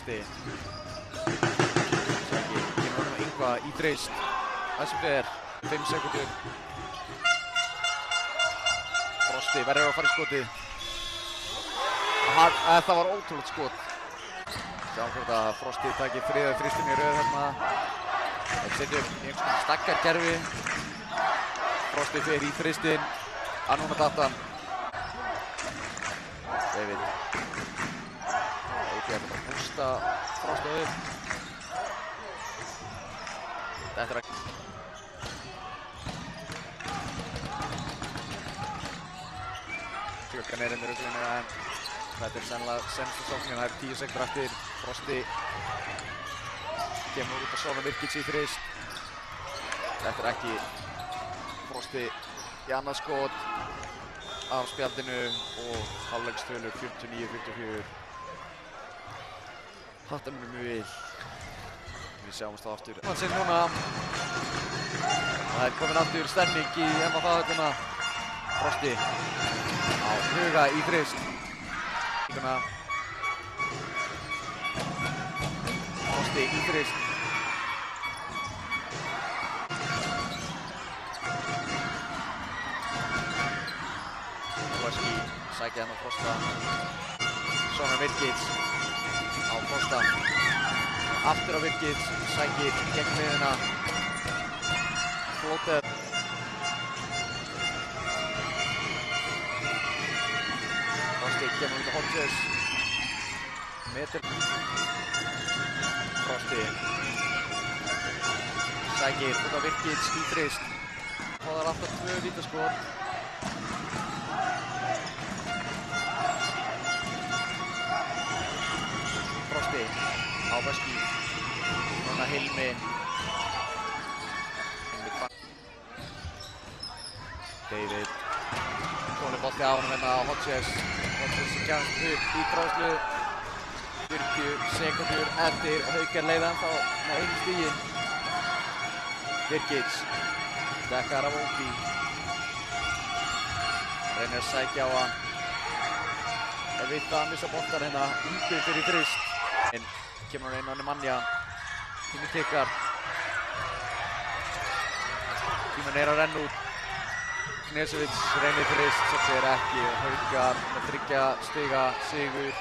Frosti. Sækir, kemur honum Yngva í þrist. Það sem fer, 5 sekúndur. Frosti verður að fara í skotið. Það var ótrúlegt skot. Sjáum hvort að Frosti takir þriðja þristin í röð hérna. Það setur í einhvers konar stakkarkerfi. Frosti fer í þristin. Að núna datan. David. Ekki að bústa Frosti upp. Þetta er að... Klukkan er inn í ruglinu en þetta er sennilega senstu sóknin. Það er 10 sekúndur eftir. Frosti kemur út að Sóna Virkic í þrist. Þetta er ekki Frosti í annað skot af spjaldinu og hálfleikstölu 49-44. Hattar mér mjög vel. Við sjáumst þá aftur. Núna. Það er komin aftur stemning í MFA-höllina. Frosti á Huga í þrist. Frosti í þrist. Kovaski sækja hann á Frosta. Sóna Virkic á Frosta. Aftur á Virkic, sækir gegn miðuna. Flóter. Frosti kemur út á Hodges. Meter. Frosti sækir út á Virkic í þrist. Það er alltaf 2 vítaskot. Frosti á Vaski. Núna Hilmi. David. Komið bolti á honum hérna á Hodges. Hodges sem kemst upp í gróðslu. 40 sekúndur eftir og Haukar leiða ennþá með 1 stigi. Virkic. Dekkar af Óki. Reynir að sækja á hann. Það veit að missa boltar hérna. Yngvi fyrir þrist. Kemur hann inn á Nemanja. Tíminn tikkar. Tíminn er að renna út. Knežević reynir þrist sem fer ekki og Haukar með 3 stiga sigur.